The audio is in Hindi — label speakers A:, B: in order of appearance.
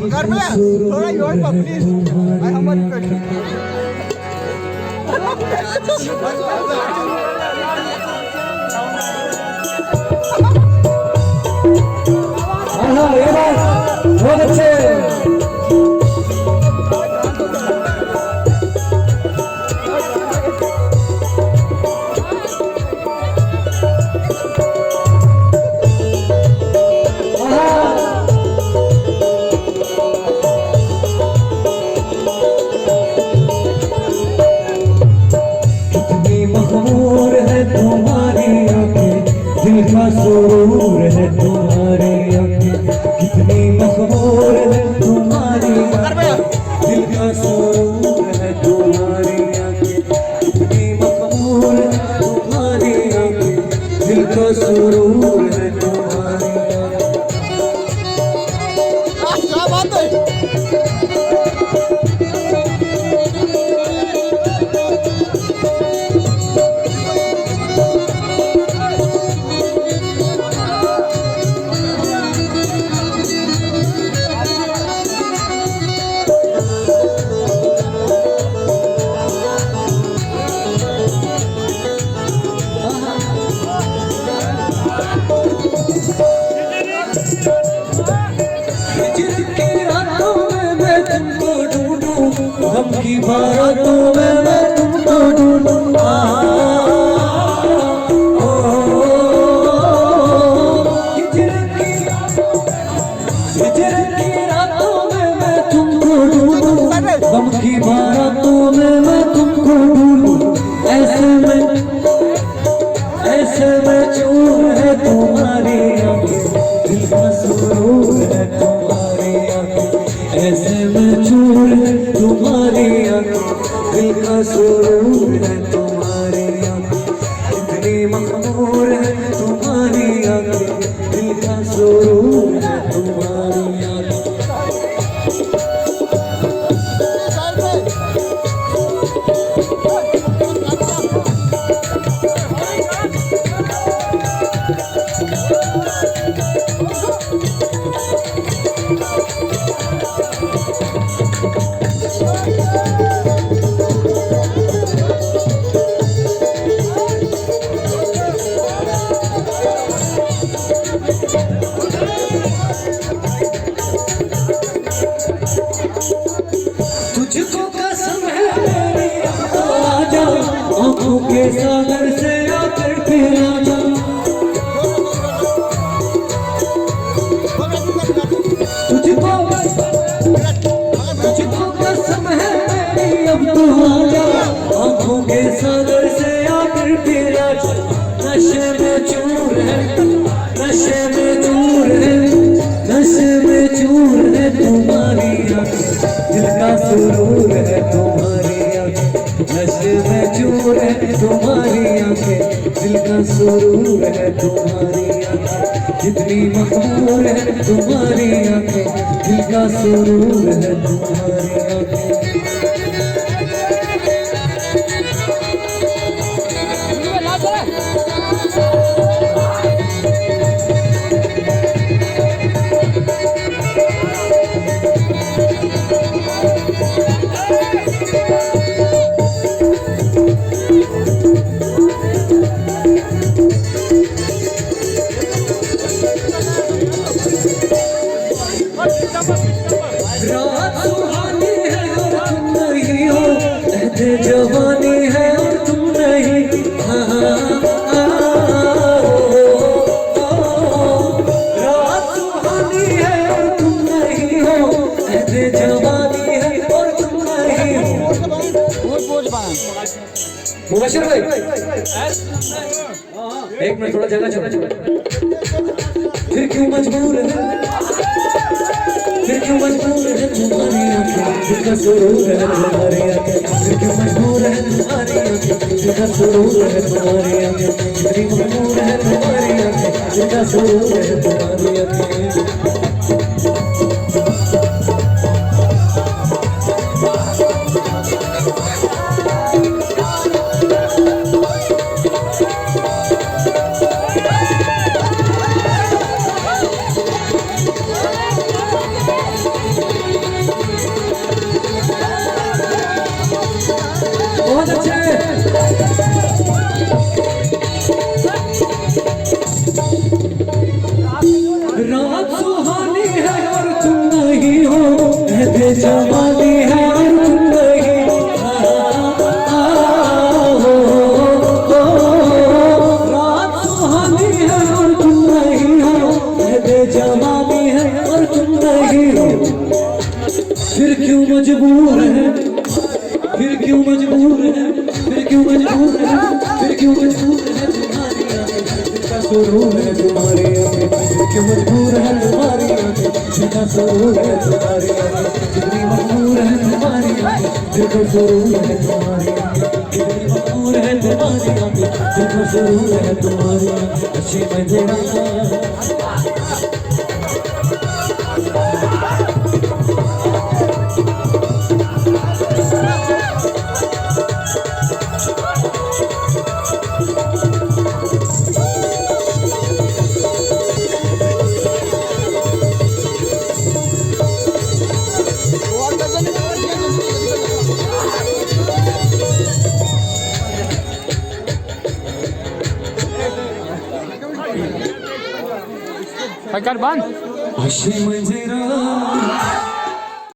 A: घर में थोड़ा योर प्लीज आई हम
B: बहुत अच्छे मखमूर है तुम्हारी आंखें, दिल का सुरूर है तुम्हारी आंखें। कितनी मखमूर है तुम्हारी आंखें, दिल का सुरूर है तुम्हारी आंखें। कितनी मखमूर है तुम्हारी आंखें, दिल का सुरूर है तुम्हारी आंखें।
A: क्या बात है
B: गम की बारातों में मैं तुमको ढूंढूं। हिजर की रातों में मैं तुमको ढूंढूं, गम की बारातों में मैं तुमको ढूंढूं। ऐसे में चूर है तुम्हारी आंखें, दिल का सुरूर है तुम्हारी आंखें। ऐसे में चूर है तुम्हारी आंखें, दिल का सुरूर है तुम्हारी आंखें। कितनी मखमूर है तुम्हारी आंखें, दिल का सुरूर है तुम्हारी आंखें। तुझको कसम है मेरी, तो आजा आंखों के सागर से आकर फिर आजा। तुझको कसम है मेरी, अब तो आजा आंखों के सागर से आकर फिर आजा। नशे में चूर है, नशे में चूर है, नशे में चूर है तुम्हारी आंखें, दिल का सुरूर है तुम्हारी आंखें। नशे में चूर है तुम्हारी आंखें, दिल का सुरूर है तुम्हारी आंखें। कितनी मखमूर है तुम्हारी आंखें, दिल का सुरूर है तुम्हारी आंखें। रात सुहानी है और तुम नहीं हो, लहज़े जवानी है और तुम नहीं। रात सुहानी है और तुम नहीं हो, लहज़े जवानी है और तुम नहीं हो। मुबशिर भाई एक मिनट, थोड़ा जगह छोड़ो। फिर क्यों मजबूर है, फिर क्यों मजबूर है तुम्हारी आंखें, दिल का सुरूर है तुम्हारी आंखें। फिर क्यों मजबूर है तुम्हारी आंखें, दिल का सुरूर है तुम्हारी आंखें। कितनी मजबूर है तुम्हारी आंखें, दिल का सुरूर है तुम्हारी आंखें। जवानी है और तुम नहीं रात सुहानी है और तुम नहीं हो दे जवानी है और तुम नहीं हो फिर क्यों मजबूर है फिर क्यों मजबूर है फिर क्यों मजबूर है फिर क्यों मजबूर है तुम्हारी आंखें जिनका सुरूर है तुम्हारी आंखें फिर क्यों मजबूर है तुम्हारी आंखें जिनका सुरूर है तुम्हारी आंखें कितनी मजबूर है तुम्हारी आंखें जिनका सुरूर है तुम्हारी आंखें कितनी मजबूर है तुम्हारी आंखें जिनका सुरूर है तुम्हारी आंखें अच्छी मजेदार
C: Pakai ban.
B: अशी मंजिरा